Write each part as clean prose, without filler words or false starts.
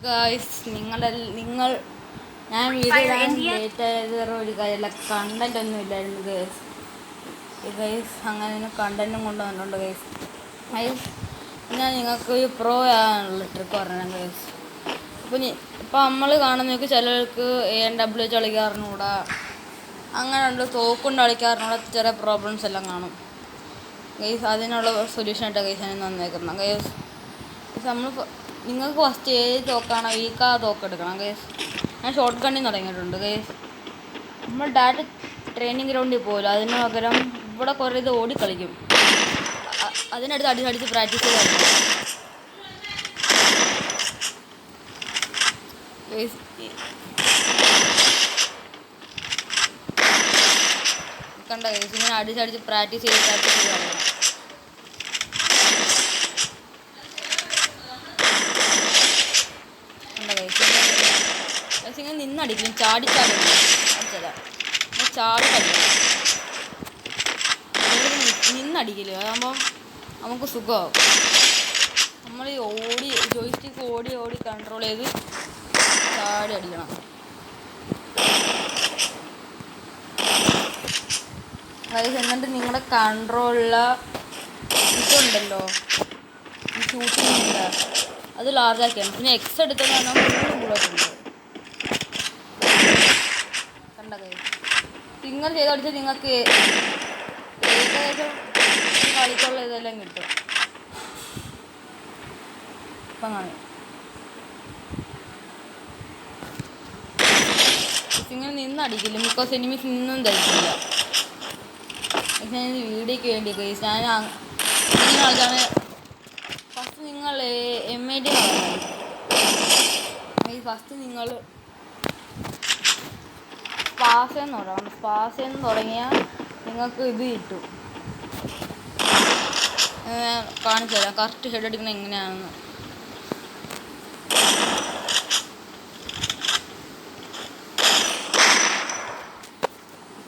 Guys നിങ്ങൾ ഞാൻ video ഇടാൻ ലേറ്റ് ആയത് ഒരു കാര്യമല്ല, കണ്ടന്റ് ഒന്നും ഇല്ലായിരുന്നു ഗൈസ്. അങ്ങനെ കണ്ടന്റും കൊണ്ടുവന്നിട്ടുണ്ട് ഗൈസ്. ഞാൻ നിങ്ങൾക്ക് ഒരു പ്രോ ആകാനുള്ള ട്രിക്ക് പറഞ്ഞത് ഗൈസ്. ഇപ്പം നമ്മൾ കാണുന്നവർക്ക് ചിലർക്ക് AW കളിക്കാറിനൂടാ, അങ്ങനെയുള്ള തോക്കൊണ്ട് കളിക്കാറിനൂടെ ചെറിയ പ്രോബ്ലംസ് എല്ലാം കാണും ഗൈസ്. അതിനുള്ള സൊല്യൂഷനായിട്ട് ഗൈസ് ഞാൻ വന്നേക്കുന്നത് ഗൈസ്. നമ്മൾ നിങ്ങൾക്ക് ഫസ്റ്റ് ഏത് തോക്കാണോ വീക്കാ തോക്കെടുക്കണം ഗൈസ്. ഞാൻ ഷോർട്ട് ഗണ്ണിൽ തുടങ്ങിയിട്ടുണ്ട് ഗൈസ്. നമ്മൾ ഡയറക്റ്റ് ട്രെയിനിങ് ഗ്രൗണ്ടിൽ പോകില്ല, അതിന് പകരം ഇവിടെ കുറേ ഇത് ഓടിക്കളിക്കും. അതിനടുത്ത് അടിച്ച് പ്രാക്ടീസ് ചെയ്ത് കളിക്കും ഗൈസ്. കണ്ട ഗൈസ്, ഇങ്ങനെ അടിച്ച് പ്രാക്ടീസ് ചെയ്ത് കളിക്കണം. ഇങ്ങനെ നിന്നടിക്കണം, ചാടി അടിച്ചതാ ചാടി കളിക്കണം, നിന്നടിക്കില്ല. അതാകുമ്പോൾ നമുക്ക് സുഖമാവും. നമ്മൾ ഈ ജോയിസ്റ്റിക്ക് ഓടി കൺട്രോൾ ചെയ്ത് ചാടി അടിക്കണം. അതായത് എന്നിട്ട് നിങ്ങളുടെ കൺട്രോളുള്ള ഇതുണ്ടല്ലോ, ഈ ഷൂട്ടിങ്ങിൻ്റെ അത് ലാർജാക്കിയാണ്. പിന്നെ എക്സ് എടുത്തെന്ന് പറഞ്ഞാൽ 3 ബുള്ളറ്റുണ്ട്. കണ്ടത് ഇങ്ങനെ ചെയ്ത് അടിച്ചാൽ നിങ്ങൾക്ക് ഏകദേശം കളിക്കുള്ള ഇതെല്ലാം കിട്ടും. ഇപ്പം കാണും ഇങ്ങനെ നിന്നടിക്കില്ല, ബിക്കോസ് എനിമീസ് നിന്നും ധരിക്കില്ല. ഞാൻ വീഡിയോയ്ക്ക് വേണ്ടി ഗൈസ് ഞാൻ ഇങ്ങനെ കളിച്ചാണ്. ഫസ്റ്റ് നിങ്ങൾ MID ഫസ്റ്റ് നിങ്ങൾ സ്പാസെന്ന് തുടങ്ങിയാൽ നിങ്ങൾക്ക് ഇത് കിട്ടും. കാണിച്ചു തരാം കറക്റ്റ് ഹെഡ് അടിക്കണം എങ്ങനെയാണെന്ന്.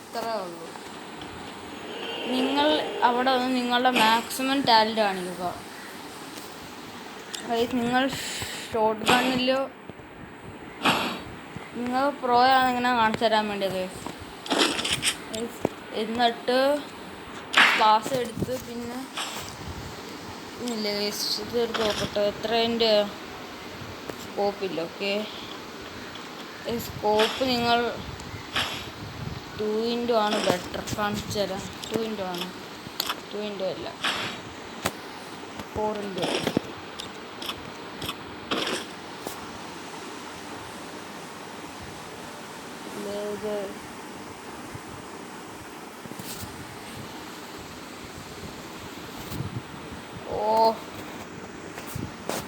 ഇത്രേ ഉള്ളൂ. നിങ്ങൾ അവിടെ വന്ന് നിങ്ങളുടെ മാക്സിമം ടാലൻറ്റ് കാണിക്കുക. നിങ്ങൾ ഷോർട്ട് ഗണ്ണിലോ നിങ്ങൾ പ്രോ ആണെങ്ങനെ കാണിച്ചു തരാൻ വേണ്ടിയത്. എന്നിട്ട് ക്ലാസ് എടുത്ത് പിന്നെ ഇല്ല ഇതെടുത്ത് നോക്കട്ടെ എത്ര എൻ്റെ സ്കോപ്പില്ല. ഓക്കെ, സ്കോപ്പ് നിങ്ങൾ 2x ആണ് ബെറ്റർ. കാണിച്ചു തരാം. 2x ആണ്, 2x അല്ല 4x.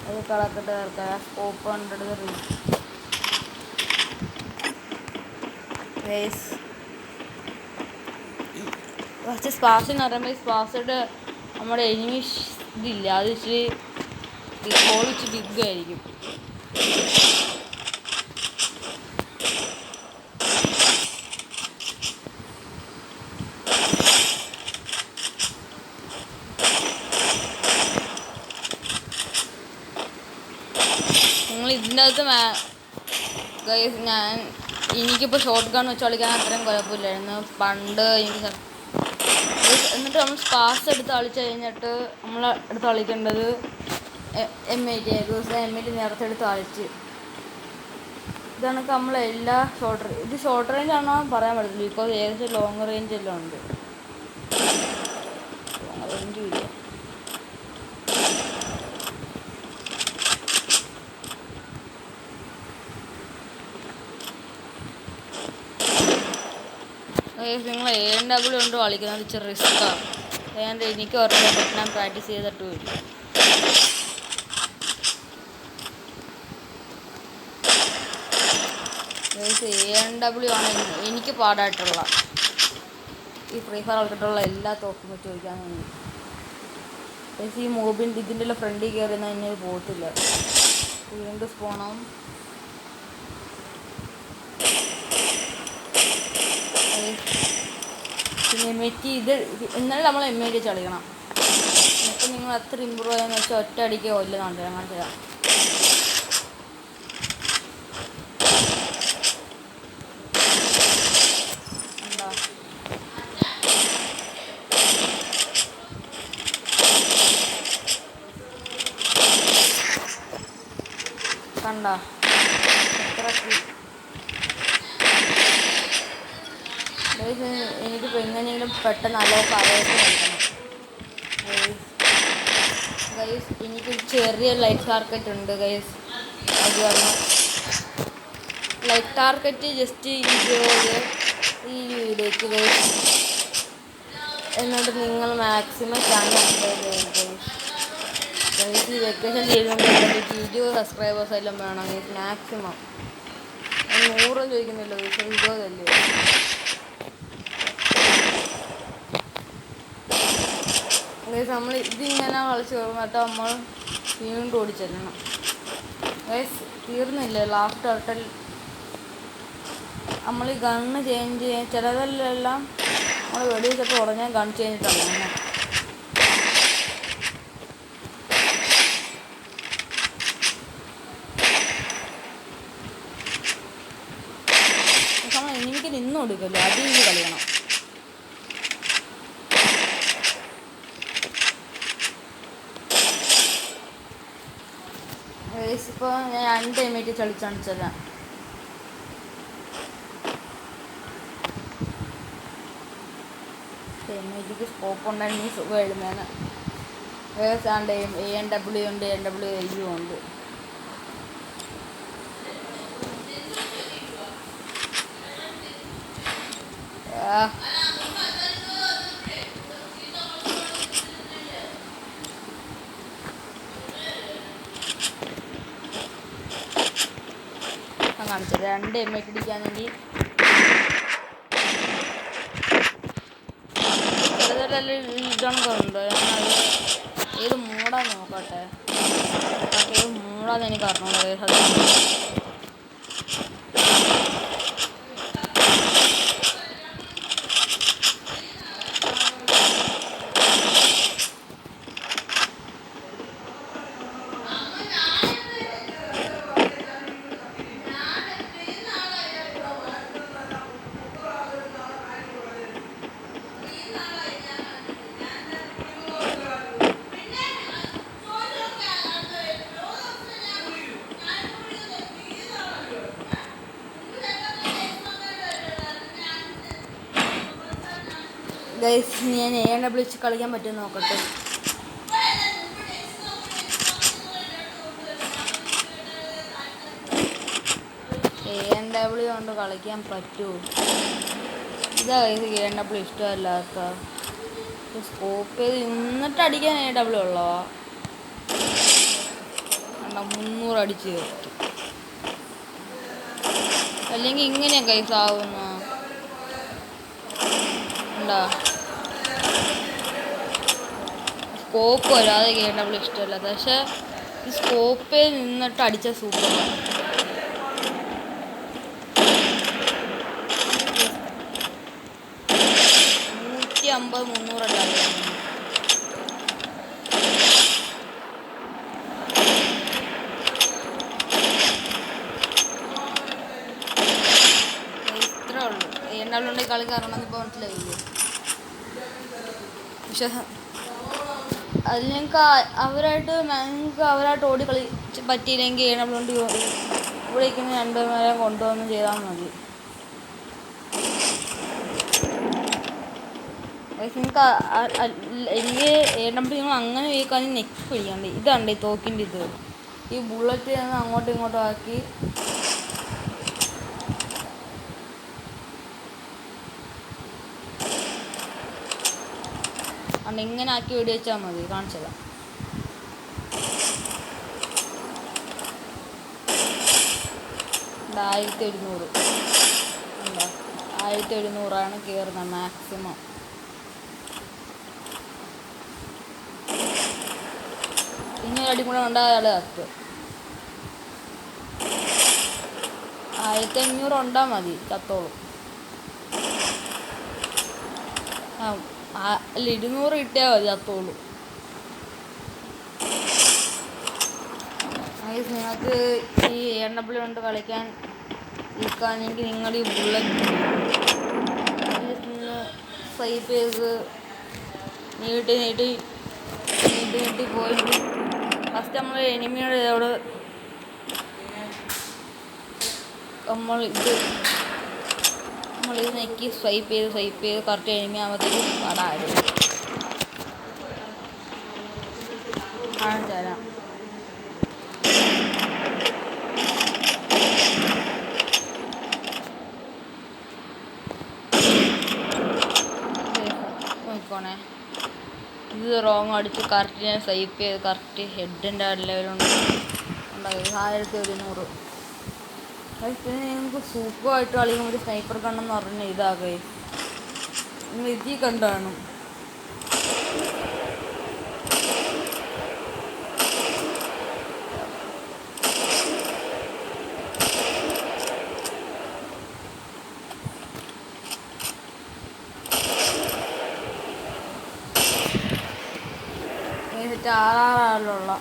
അത് കളക്കട്ടെ കേൾക്കാം. സ്കോപ്പ് കണ്ടെടുത്ത് ഫസ്റ്റ് സ്പാസ് എന്ന് പറയുമ്പോൾ സ്പാസിൻ്റെ നമ്മുടെ എനിമീസ് ഇതില്ല, അത് ഇച്ചിരി ഹോൾ ഇച്ചിരി ബിഗ്ഗായിരിക്കും. നിങ്ങൾ ഇതിൻ്റെ അകത്ത് ഗൈസ് എനിക്കിപ്പോൾ ഷോർട്ട് ഗൺ വെച്ച് കളിക്കാൻ അത്രയും കുഴപ്പമില്ലായിരുന്നു പണ്ട് എനിക്ക്. എന്നിട്ട് നമ്മൾ സ്പാസ് എടുത്ത് കളിച്ച് കഴിഞ്ഞിട്ട് നമ്മൾ എടുത്ത് കളിക്കേണ്ടത് MID നേരത്തെ എടുത്ത് കളിച്ച്. ഇതാണ് നമ്മളെല്ലാ ഇത് ഷോർട്ട് റേഞ്ച് ആണോ പറയാൻ പറ്റത്തില്ല, ബിക്കോസ് ഏകദേശം ലോങ് റേഞ്ച് എല്ലാം ഉണ്ട്. ലോങ് റേഞ്ചും ഇല്ല. നിങ്ങൾ AW കൊണ്ട് കളിക്കുന്നത് ഇച്ചിരി റിസ്ക്കാണ്. അതുകൊണ്ട് എനിക്ക് ഓർമ്മ ഞാൻ പ്രാക്ടീസ് ചെയ്തിട്ട് വരും. AW ആണ് എനിക്ക് പാടായിട്ടുള്ള ഈ ഫ്രീ ഫയർ കളിച്ചിട്ടുള്ള എല്ലാ തോക്കും വെച്ച് ചോദിക്കാൻ വേണ്ടി. ഈ മൂബിൻ്റെ ഇതിൻ്റെ ഫ്രണ്ടിൽ കയറിയെന്നാൽ ഇനി പോകത്തില്ല, വീണ്ടും പോകണം. പിന്നെ MID ഇത് എന്നാലും നമ്മൾ MID കളിക്കണം. എന്നിട്ട് നിങ്ങൾ എത്ര ഇമ്പ്രൂവ് ചെയ്യാന്ന് വെച്ചാൽ ഒറ്റ അടിക്ക് കൊല്ലുന്നുണ്ട്. കാണിച്ചു തരാം. കണ്ട എത്ര എനിക്കിപ്പോൾ എങ്ങനെയെങ്കിലും പെട്ടെന്ന് അലോക്ക് അവേഴ്സ് നൽകണം ഗൈസ്. എനിക്ക് ചെറിയ ലൈഫ് ടാർഗറ്റ് ഉണ്ട് ഗൈസ്. അത് കാരണം ലൈഫ് ടാർഗറ്റ് ജസ്റ്റ് 20 ഈ വീഡിയോയ്ക്ക് ഗൈസ്. എന്നിട്ട് നിങ്ങൾ മാക്സിമം ചാനൽ ഗൈസ്. ഈ വെക്കേഷൻ ചെയ്യുമ്പോൾ 20 സബ്സ്ക്രൈബേഴ്സ് എല്ലാം വേണം ഗൈസ്. മാക്സിമം 100 ചോദിക്കുന്നില്ല ഗൈസ്, 20 അല്ലേ. ഗൈസ് നമ്മൾ ഇതിങ്ങനെ കളിച്ച് എന്നിട്ട് നമ്മൾ വീണ്ടും ഓടിച്ചെല്ലണം ഗൈസ്. തീർന്നില്ല ലാസ്റ്റ് ടോട്ടൽ നമ്മൾ ഈ ഗണ്ണ് ചേഞ്ച് ചെയ്യാൻ ചിലതെല്ലാം നമ്മൾ വെടിവെച്ചിട്ട് ഉടനെ ഗൺ ചേഞ്ചിട്ടാണ് അങ്ങനെ. നമ്മൾ എനിക്ക് നിന്ന് കൊടുക്കല്ലോ, അതിൽ നിന്ന് കളിക്കണം. ഇപ്പോൾ ഞാൻ 2 മിനിറ്റ് കളിച്ചാണിച്ചല്ല. എനിക്ക് സ്കോപ്പ് ഉണ്ടായിരുന്നു സുഖം എഴുതുന്നതിന്. വേഴ്സാണ്ട് ANW ഉണ്ട്, NWU ഉണ്ട്. കാണിച്ചത് 2 MIT അടിക്കാണെങ്കിൽ ഇതുണ്ട്. ഏത് മൂടാന്ന് നോക്കട്ടെ. ഏത് മൂടാന്ന് എനിക്ക് അറിഞ്ഞൂടാ. ഗൈസ് ഞാൻ ANW വെച്ച് കളിക്കാൻ പറ്റുമെന്ന് നോക്കട്ടെ. ANW കൊണ്ട് കളിക്കാൻ പറ്റുമോ? ഇതാ ഗൈസ് ANW ഇഷ്ടമല്ലാത്ത. സ്കോപ്പ് ചെയ്ത് എന്നിട്ട് അടിക്കാൻ ANW ഉള്ളോ? 300 അടിച്ച് അല്ലെങ്കിൽ ഇങ്ങനെയാ ഗൈസ് ആവുന്ന ഉണ്ടാ. സ്കോപ്പ് വരാതെ ANW ഇഷ്ടമല്ല. പക്ഷെ ഈ സ്കോപ്പിൽ നിന്നിട്ട് അടിച്ച സൂപ്പറാണ്. 150-300 അല്ല. ഇത്രേ ഉള്ളൂ. ANW ഉണ്ടെങ്കിൽ കളിക്കാറുണ്ടെന്ന് ഇപ്പോൾ മനസ്സിലായില്ലേ. പക്ഷെ അതിൽ ഞങ്ങൾക്ക് അവരായിട്ട് ഓടി കളിച്ച് പറ്റിയില്ലെങ്കിൽ ANW കൊണ്ട് ഇവിടെ ഇരിക്കുന്ന 2 പേരെ കൊണ്ടുവന്ന് ചെയ്താൽ മതി. നിങ്ങൾക്ക് എനിക്ക് ANW നിങ്ങൾ അങ്ങനെ ഉപയോഗിക്കാൻ നെക്സ്റ്റ് പിടിക്കാണ്ട്. ഇതാണ്ട് ഈ തോക്കിൻ്റെ ഇത്. ഈ ബുള്ളറ്റ് അങ്ങോട്ടും ഇങ്ങോട്ടും ആക്കി അണ്ട് ഇങ്ങനെ ആക്കി വെടി വെച്ചാൽ മതി. കാണിച്ചതാ. എന്താ 1700 എന്താ 1700 കയറുന്നത് മാക്സിമം. ഇനി അടി കൂടെ ഉണ്ടായാൽ കത്ത് 1500 ഉണ്ടാൽ മതി, കത്തോളും. അല്ല 200 കിട്ടിയാൽ മതി, കത്തോളൂ. നിങ്ങൾക്ക് ഈ ANW കൊണ്ട് കളിക്കാൻ ഇരിക്കുകയാണെങ്കിൽ നിങ്ങൾ ഈ ബുള്ളറ്റ് സൈപ്പ് ചെയ്ത് നീട്ടി പോയിട്ട് ഫസ്റ്റ് നമ്മൾ എനിമിയുടെ അവിടെ നമ്മളിത് നെക്കി സ്വൈപ്പ് ചെയ്ത് കറക്റ്റ് കഴിയുമ്പോഴത്തേക്ക് പടാരും തരാം. നോക്കണേ, ഇത് റോങ് അടിച്ച് കറക്റ്റ് ഞാൻ സ്വൈപ്പ് ചെയ്ത് കറക്റ്റ് ഹെഡിൻ്റെ ലെവലുണ്ട് 1100. പിന്നെ നിങ്ങൾക്ക് സൂപ്പറായിട്ട് കളിക്കുമ്പോൾ ഒരു സ്നൈപ്പർ കണ്ണെന്ന് പറഞ്ഞാൽ ഇതാകെ നിങ്ങൾ ഇതിൽ കണ്ടാണ്. Set 6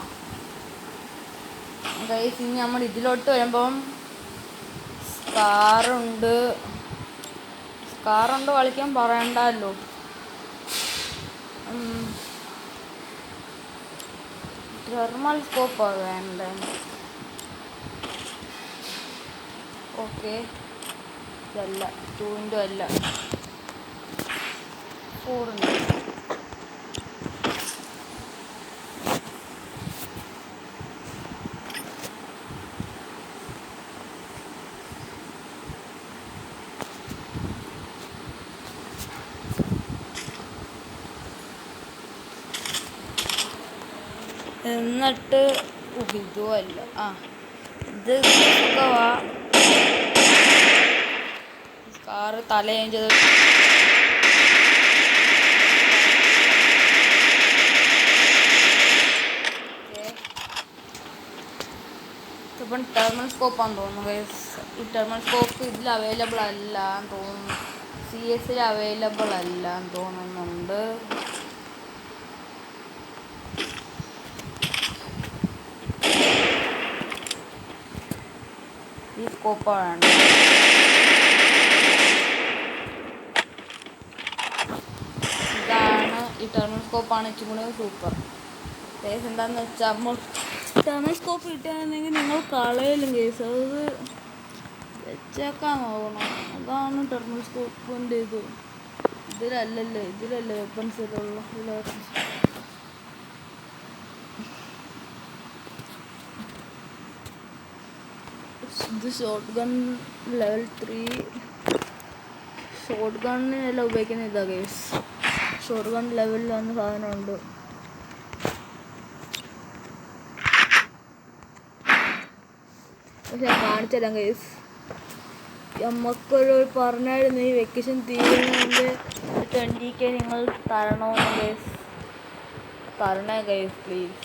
guys. ഇനി നമ്മൾ ഇതിലോട്ട് വരുമ്പം സ്കാറുണ്ട് കളിക്കാൻ പറയണ്ടല്ലോ. തെർമൽ സ്കോപ്പാണ് വേണ്ടേ? ഓക്കെ, ഇതല്ല 2 അല്ല 4. എന്നിട്ട് ഇതും അല്ല, ഇത് സുഖമാ. സ്കാർ തല ചേഞ്ച് ചെയ്ത് ഇപ്പം ടെർമൽ സ്കോപ്പാന്ന് തോന്നുന്നു ഗൈസ്. ഈ ടെർമൽ സ്കോപ്പ് ഇതിൽ അവൈലബിൾ അല്ല എന്ന് തോന്നുന്നു, CS അവൈലബിൾ അല്ല എന്ന് തോന്നുന്നുണ്ട്. ഈ സ്കോപ്പാണ് ഇതാണ്, ഈ ടെർമൽ സ്കോപ്പാണ് ഇച്ചിരി കൂടെ സൂപ്പർ. കേസ് എന്താണെന്ന് വെച്ചാൽ ടെർമൽ സ്കോപ്പ് കിട്ടുകയാണെങ്കിൽ നിങ്ങൾ കളയലും കേസ് അത് വെച്ചേക്കാൻ നോക്കണം. അതാണ് ടെർമൽ സ്കോപ്പിൻ്റെ ഇതിലല്ലേ വെപ്പൺസിലുള്ള ഇത് ഷോർട്ട് ഗൺ ലെവൽ 3. ഷോർട്ട് ഗണ്ണിനെല്ലാം ഉപയോഗിക്കുന്ന ഇതാ ഗൈസ്. ഷോർട്ട് ഗൺ ലെവലിൽ വന്ന സാധനമുണ്ട്. പക്ഷെ കാണിച്ചുതരാം ഗൈസ്. നമുക്കൊരു പറഞ്ഞായിരുന്നു ഈ വെക്കേഷൻ തീരുന്നതിൻ്റെ 20K നിങ്ങൾ തരണമെന്ന് ഗൈസ്. തരണേ ഗൈസ് പ്ലീസ്.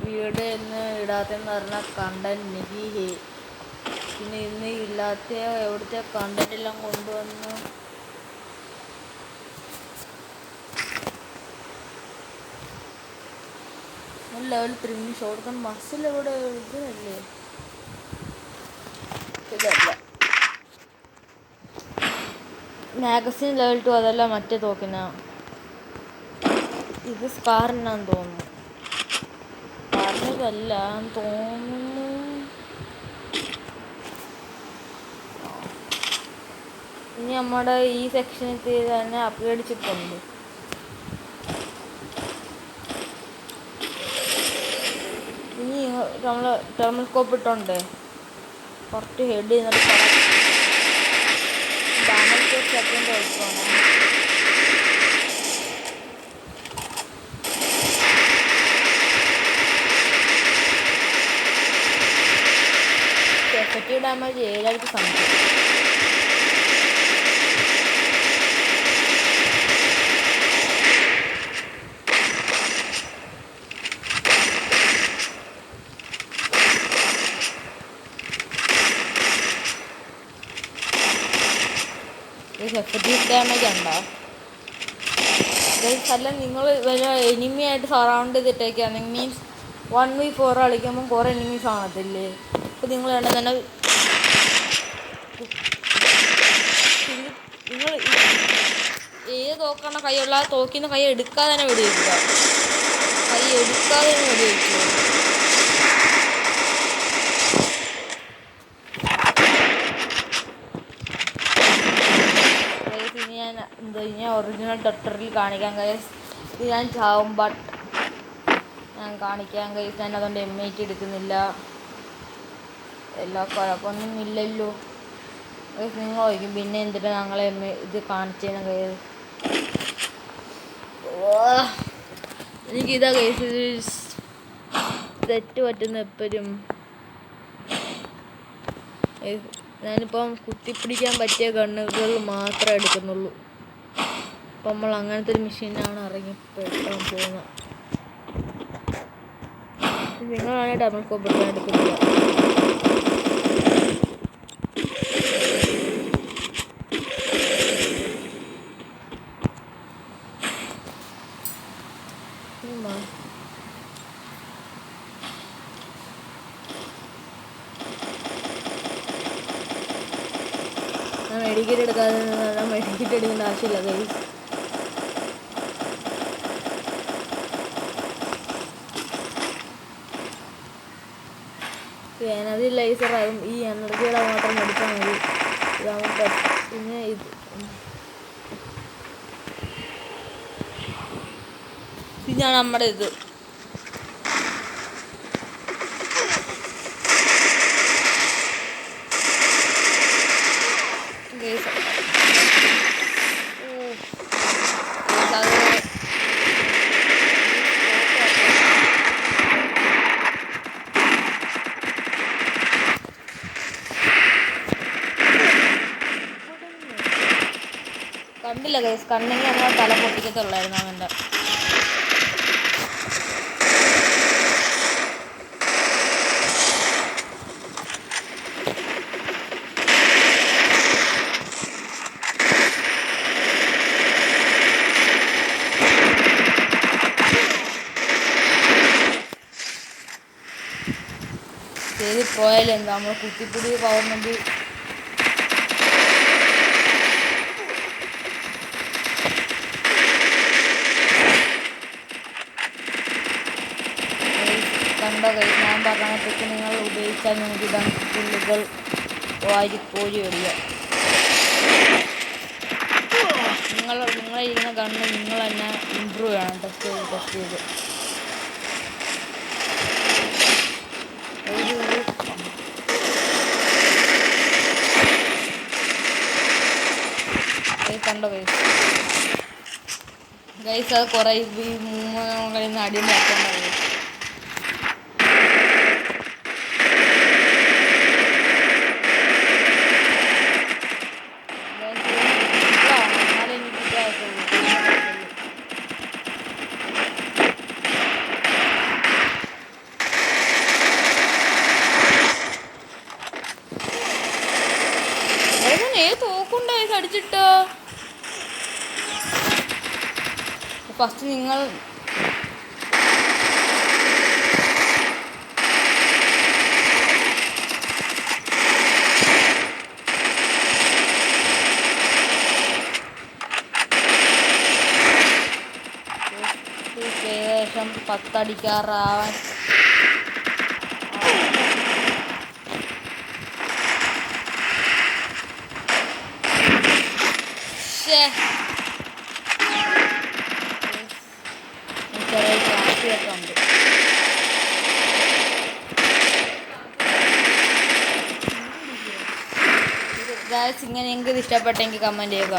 വീഡിയോ ഇന്ന് ഇടാത്തെന്ന് പറഞ്ഞാൽ കണ്ടന്റ് നിഹി. പിന്നെ ഇന്ന് ഇല്ലാത്ത എവിടുത്തെ കണ്ടന്റ് എല്ലാം കൊണ്ടുവന്ന് ലെവൽ 3 ഷോർട്ട് ഗൺ മസിൽ ഇവിടെ ഇതിനല്ലേ? ഇതല്ല മാഗസിൻ ലെവൽ 2, അതല്ല മറ്റേ തോക്കിന. ഇത് സ്കാറിനാന്ന് തോന്നുന്നു, സ്കാറിനല്ല തോന്നുന്നു. ഇനി നമ്മുടെ ഈ സെക്ഷനിൽ തന്നെ അപ്ഗ്രേഡ് ചിപ്പുണ്ട്. ഇനി നമ്മൾ ടെർമൽ സ്കോപ്പ് ഇട്ടുണ്ട് കുറച്ച് ഹെഡ് ചെയ്യുന്നിട്ട് ഡാമേജ് സെക്കൻഡ് വെച്ചാണ്. Effective damage 7,000 something. Effective damage ഉണ്ടോ അല്ല? നിങ്ങൾ വല്ല എനിമിയായിട്ട് സറൗണ്ട് ചെയ്തിട്ടേക്കാണെങ്കിൽ മീൻസ് 1v4 കളിക്കുമ്പം കുറേ എനിമീസ് കാണത്തില്ലേ? അപ്പോൾ നിങ്ങൾ വേണ്ട തന്നെ നിങ്ങൾ ഏത് തോക്കാണോ കൈയുള്ള ആ തോക്കിന്ന് കൈ എടുക്കാതെ തന്നെ വെടിവെക്കുക. കൈ എടുക്കാതെ തന്നെ വെടിവെക്കുക. നിങ്ങൾ ട്വിറ്ററിൽ കാണിക്കാം ഗൈസ്. ഇത് ഞാൻ ചാവുമ്പോൾ ഞാൻ കാണിക്കാം ഗൈസ്. ഞാൻ അതുകൊണ്ട് M8 എടുക്കുന്നില്ല. എല്ലാ കുഴപ്പമൊന്നും ഇല്ലല്ലോ ഗൈസ്. നിങ്ങൾ ചോദിക്കും പിന്നെ എന്തിനാ ഞങ്ങളെ ഇത് കാണിച്ചേനെ ഗൈസ്. എനിക്കിതാ ഗൈസ് തെറ്റ് പറ്റുന്ന എപ്പോഴും. ഞാനിപ്പം കുത്തിപ്പിടിക്കാൻ പറ്റിയ ഗണ്ണുകൾ മാത്രമേ എടുക്കുന്നുള്ളൂ. അപ്പം നമ്മൾ അങ്ങനത്തെ ഒരു മെഷീനാണ് ഇറങ്ങിപ്പെട്ടാൻ പോകുന്നത്. നിങ്ങളാണെങ്കിൽ ഡബിൾ സ്കോപ്പ് എടുക്കാൻ എടുക്കുന്നില്ല. ഞാൻ മെഡിക്കറ്റ് എടുക്കാതെ മെഡിക്കറ്റ് എടുക്കേണ്ട ആവശ്യമില്ല ഗൈസ്. എനർജി ലൈസറാകും. ഈ എനർജിയുടെ മാത്രം എടുത്താൽ മതി. ഇതാകുമ്പോൾ പിന്നെ ഇതാണ് നമ്മുടെ ഇത്. കണ്ടില്ല ഗൈസ്, കണ്ണെങ്കിൽ അങ്ങനെ തല പൊട്ടിക്കത്തുള്ളായിരുന്നു അവൻ്റെ. ഏത് പോയാലും എന്താ നമ്മൾ കുത്തിപ്പിടി ഗവൺമെൻറ് കണ്ടോ കൈ. ഞാൻ പറഞ്ഞപ്പോഴത്തേക്ക് നിങ്ങൾ ഉപയോഗിച്ചാൽ നിങ്ങൾക്ക് പുല്ലുകൾ കോരി വരിക. നിങ്ങളിരിക്കുന്ന കണ്ണ് നിങ്ങൾ തന്നെ ഇമ്പ്രൂവ് ചെയ്യണം. ടെസ്റ്റ് ചെയ്ത് കണ്ടോ ഗൈസ്. ഗൈസ് അത് കുറേ ഈ മൂന്ന് അടിമാറ്റം ഗൈസ്. തോക്കുണ്ടായി അടിച്ചിട്ടോ. ഫസ്റ്റ് നിങ്ങൾ ഏകദേശം 10 അടിക്കാറാവാൻ ചെറിയ ക്ലാസ്സിലൊക്കെ ഉണ്ട്. ഗായ്സ് ഇങ്ങനെ നിങ്ങൾക്ക് ഇഷ്ടപ്പെട്ടെങ്കിൽ കമൻറ്റ് ചെയ്യുക.